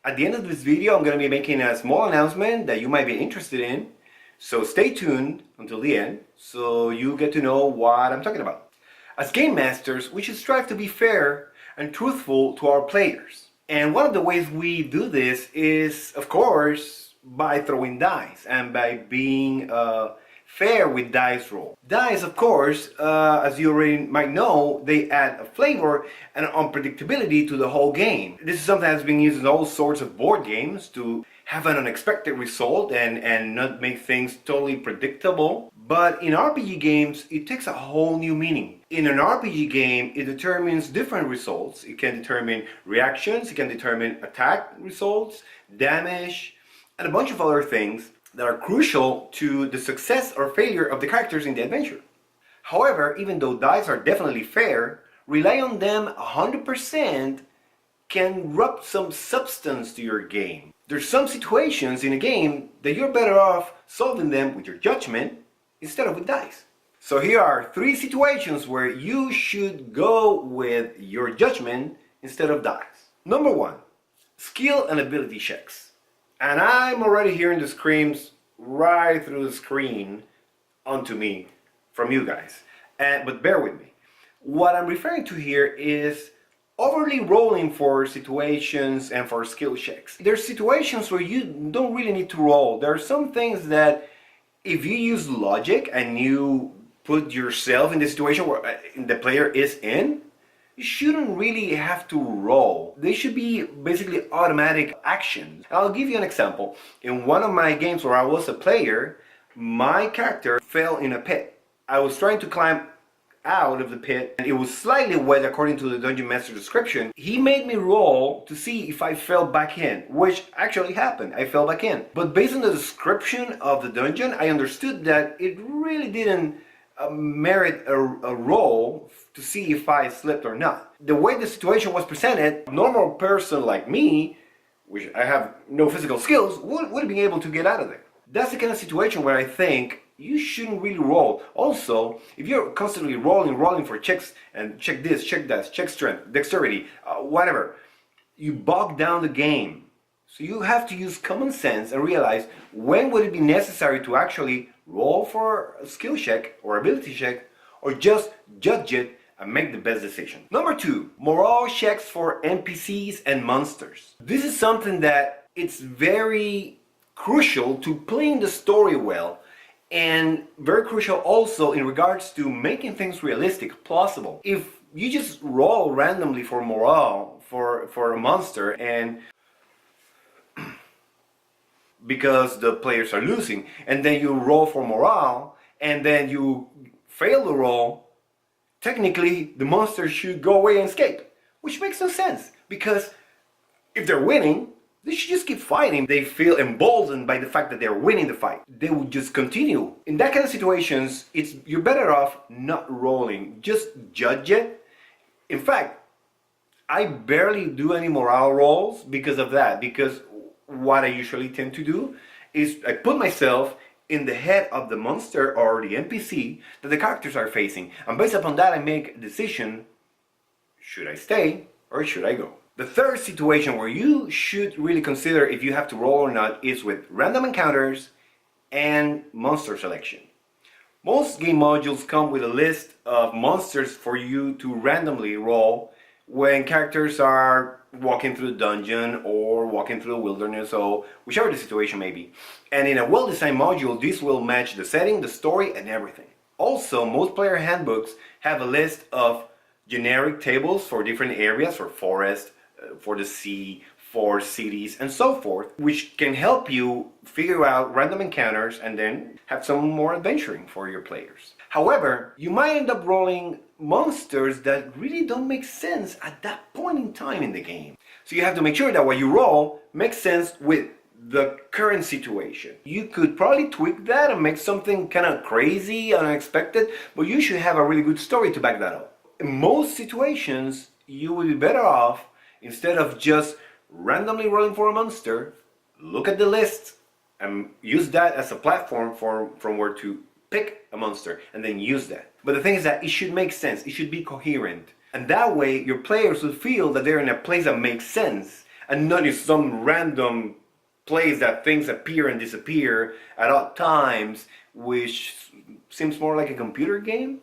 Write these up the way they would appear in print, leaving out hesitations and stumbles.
At the end of this video, I'm going to be making a small announcement that you might be interested in. So stay tuned until the end so you get to know what I'm talking about. As game masters, we should strive to be fair and truthful to our players. And one of the ways we do this is, of course, by throwing dice and by being fair with dice roll. Dice, of course, as you already might know, they add a flavor and unpredictability to the whole game. This is something that's been used in all sorts of board games to have an unexpected result and not make things totally predictable. But in RPG games, it takes a whole new meaning. In an RPG game, it determines different results. It can determine reactions, it can determine attack results, damage, and a bunch of other things that are crucial to the success or failure of the characters in the adventure. However, even though dice are definitely fair, relying on them 100% can rub some substance to your game. There's some situations in a game that you're better off solving them with your judgment instead of with dice. So here are 3 situations where you should go with your judgment instead of dice. Number 1, skill and ability checks. And I'm already hearing the screams right through the screen onto me from you guys. But bear with me. What I'm referring to here is overly rolling for situations and for skill checks. There's situations where you don't really need to roll. There are some things that if you use logic and you put yourself in the situation where the player is in, you shouldn't really have to roll. They should be basically automatic actions. I'll give you an example. In one of my games where I was a player, my character fell in a pit. I was trying to climb out of the pit and it was slightly wet according to the Dungeon Master description. He made me roll to see if I fell back in, which actually happened. I fell back in. But based on the description of the dungeon, I understood that it really didn't merit a roll to see if I slipped or not. The way the situation was presented, a normal person like me, which I have no physical skills, would have been able to get out of there. That's the kind of situation where I think you shouldn't really roll. Also, if you're constantly rolling for checks and check this, check that, check strength, dexterity, whatever, you bog down the game. So you have to use common sense and realize when would it be necessary to actually roll for a skill check or ability check, or just judge it and make the best decision. Number 2, morale checks for NPCs and monsters. This is something that it's very crucial to playing the story well, and very crucial also in regards to making things realistic, plausible. If you just roll randomly for morale for a monster and because the players are losing, and then you roll for morale and then you fail the roll, technically the monster should go away and escape, which makes no sense, because if they're winning, they should just keep fighting. They feel emboldened by the fact that they're winning the fight. They would just continue. In that kind of situations, you're better off not rolling. Just judge it. In fact, I barely do any morale rolls because of that, because what I usually tend to do is I put myself in the head of the monster or the NPC that the characters are facing, and based upon that I make a decision: should I stay or should I go? The third situation where you should really consider if you have to roll or not is with random encounters and monster selection. Most game modules come with a list of monsters for you to randomly roll when characters are walking through the dungeon or walking through the wilderness, or whichever the situation may be. And in a well-designed module, this will match the setting, the story, and everything. Also, most player handbooks have a list of generic tables for different areas, for forest, for the sea, for cities, and so forth, which can help you figure out random encounters and then have some more adventuring for your players. However, you might end up rolling monsters that really don't make sense at that point in time in the game. So you have to make sure that what you roll makes sense with the current situation. You could probably tweak that and make something kind of crazy, unexpected, but you should have a really good story to back that up. In most situations, you will be better off, instead of just randomly rolling for a monster, look at the list and use that as a platform from where to pick a monster and then use that. But the thing is that it should make sense, it should be coherent. And that way your players will feel that they're in a place that makes sense and not in some random place that things appear and disappear at odd times, which seems more like a computer game.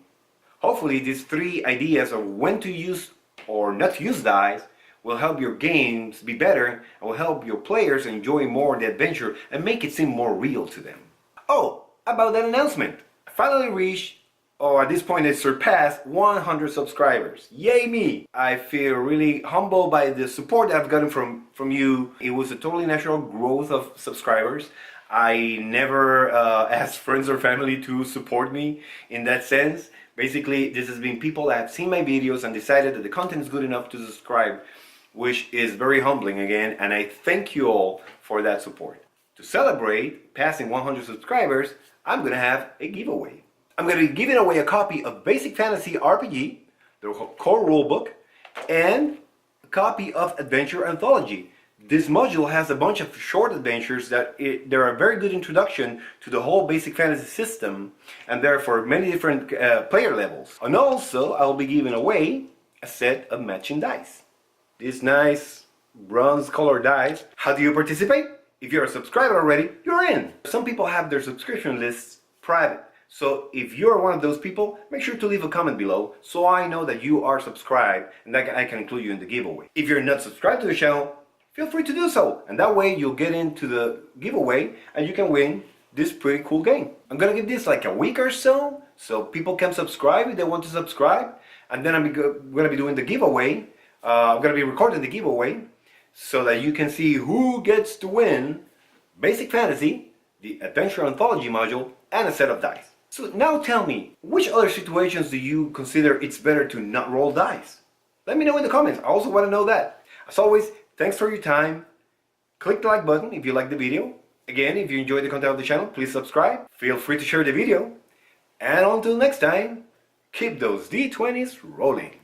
Hopefully these 3 ideas of when to use or not to use dice will help your games be better and will help your players enjoy more the adventure and make it seem more real to them. Oh, about that announcement. I finally reached, or at this point it surpassed 100 subscribers. Yay me! I feel really humbled by the support that I've gotten from you. It was a totally natural growth of subscribers. I never asked friends or family to support me in that sense. Basically, this has been people that have seen my videos and decided that the content is good enough to subscribe, which is very humbling again, and I thank you all for that support. To celebrate passing 100 subscribers, I'm going to have a giveaway. I'm going to be giving away a copy of Basic Fantasy RPG, the core rulebook, and a copy of Adventure Anthology. This module has a bunch of short adventures they're a very good introduction to the whole Basic Fantasy system, and they're for many different player levels. And also, I'll be giving away a set of matching dice. These nice bronze colored dice. How do you participate? If you're a subscriber already, you're in. Some people have their subscription lists private. So if you're one of those people, make sure to leave a comment below so I know that you are subscribed and that I can include you in the giveaway. If you're not subscribed to the channel, feel free to do so. And that way you'll get into the giveaway and you can win this pretty cool game. I'm gonna give this like a week or so people can subscribe if they want to subscribe. And then I'm gonna be doing the giveaway. I'm gonna be recording the giveaway so that you can see who gets to win Basic Fantasy, the Adventure Anthology module, and a set of dice. So now tell me, which other situations do you consider it's better to not roll dice? Let me know in the comments. I also want to know that. As always, thanks for your time. Click the like button if you like the video. Again, if you enjoyed the content of the channel, please subscribe. Feel free to share the video. And until next time, keep those D20s rolling.